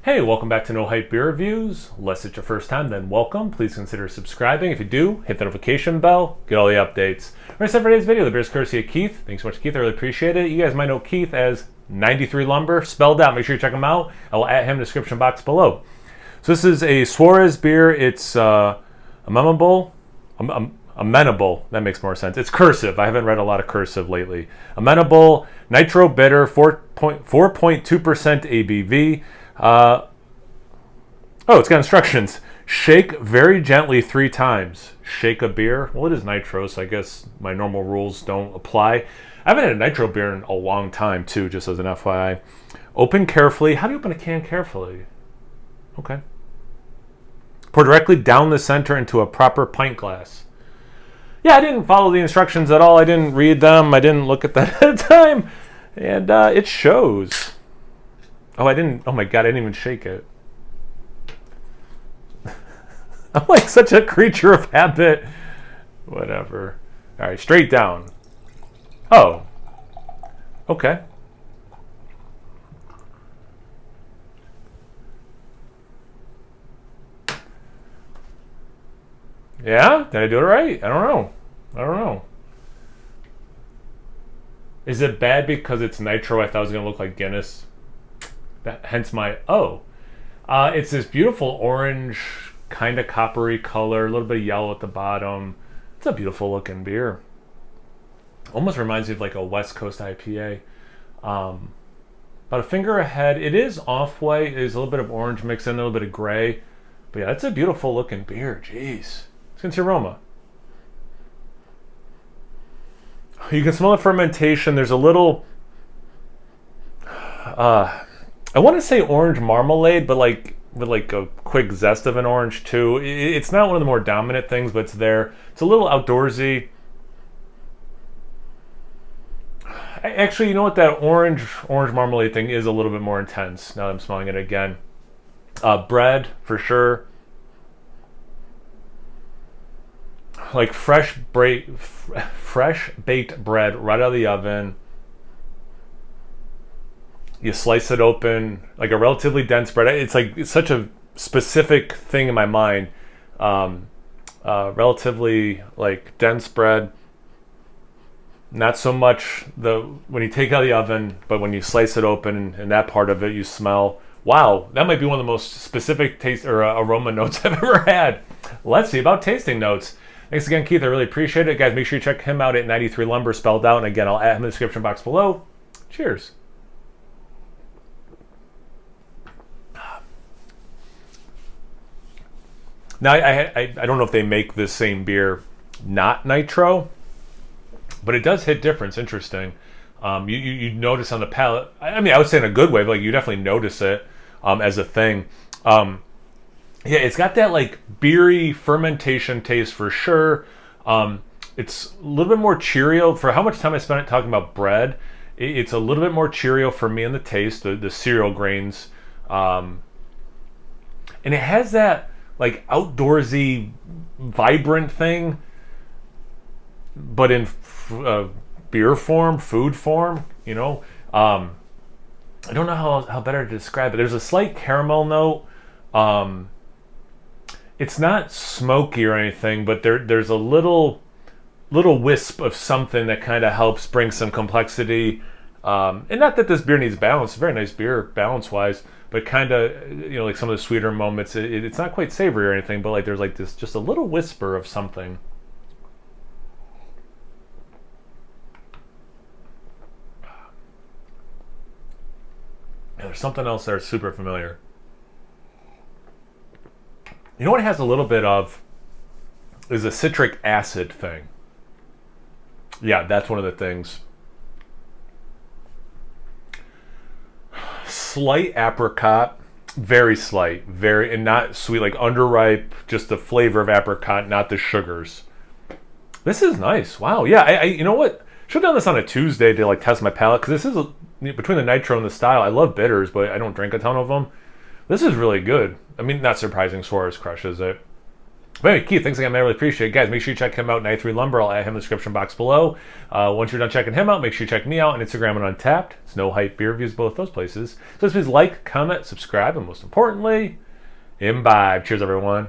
Hey, welcome back to No Hype Beer Reviews. Unless it's your first time, then welcome. Please consider subscribing. If you do, hit the notification bell, get all the updates. Alright, so for today's video, the beer is courtesy of Keith. Thanks so much, Keith. I really appreciate it. You guys might know Keith as 93 Lumber, spelled out. Make sure you check him out. I will add him in the description box below. So this is a Suarez beer. It's Amenable. Amenable. That makes more sense. It's cursive. I haven't read a lot of cursive lately. Amenable, Nitro bitter, 4.2% ABV. It's got instructions. Shake very gently 3 times. Shake a beer. Well, it is Nitro, so I guess my normal rules don't apply. I haven't had a Nitro beer in a long time, too, just as an FYI. Open carefully. How do you open a can carefully? Okay. Pour directly down the center into a proper pint glass. Yeah, I didn't follow the instructions at all. I didn't read them. I didn't look at that at the time. And it shows. Oh my God, I didn't even shake it. I'm like such a creature of habit. Whatever. All right, straight down. Oh. Okay. Yeah? Did I do it right? I don't know. Is it bad because it's Nitro? I thought it was going to look like Guinness. Hence my... Oh. It's this beautiful orange, kind of coppery color, a little bit of yellow at the bottom. It's a beautiful looking beer. Almost reminds me of like a West Coast IPA. About a finger ahead. It is off-white. There's a little bit of orange mixed in, a little bit of gray. But yeah, it's a beautiful looking beer. Jeez. Let's get the aroma. You can smell the fermentation. There's a little... I want to say orange marmalade, but like with like a quick zest of an orange too. It's not one of the more dominant things, but it's there. It's a little outdoorsy. Actually, you know what? That orange marmalade thing is a little bit more intense now that I'm smelling it again. Bread, for sure. Like fresh baked bread right out of the oven. You slice it open, like a relatively dense bread. It's such a specific thing in my mind. Relatively like dense bread. Not so much when you take it out of the oven, but when you slice it open and that part of it, you smell. Wow, that might be one of the most specific taste or aroma notes I've ever had. Let's see about tasting notes. Thanks again, Keith. I really appreciate it, guys. Make sure you check him out at 93 Lumber, spelled out. And again, I'll add him in the description box below. Cheers. Now, I don't know if they make this same beer not Nitro, but it does hit different. Interesting. You notice on the palate. I mean, I would say in a good way, but like you definitely notice it as a thing. Yeah, it's got that like beery fermentation taste for sure. It's a little bit more Cheerio. For how much time I spent talking about bread, it's a little bit more Cheerio for me in the taste, the cereal grains. And it has that like outdoorsy, vibrant thing, but in beer form, food form, you know. I don't know how better to describe it. There's a slight caramel note. It's not smoky or anything, but there's a little wisp of something that kind of helps bring some complexity. And not that this beer needs balance. It's a very nice beer, balance-wise, but kind of, you know, like some of the sweeter moments. It's not quite savory or anything, but like there's like this, just a little whisper of something. And there's something else there super familiar. You know what it has a little bit of is a citric acid thing. Yeah, that's one of the things. Slight apricot, very slight, and not sweet, like underripe, just the flavor of apricot, not the sugars. This is nice. Wow. Yeah, I you know what? Should have done this on a Tuesday to like test my palate, because this is between the Nitro and the style. I love bitters, but I don't drink a ton of them. This is really good. I mean, not surprising. Suarez crushes it. But anyway, Keith, thanks again, man. I really appreciate it. Guys, make sure you check him out, Night 3 Lumber. I'll add him in the description box below. Once you're done checking him out, make sure you check me out on Instagram and Untapped. It's No Hype Beer Reviews, both those places. So please like, comment, subscribe, and most importantly, imbibe. Cheers, everyone.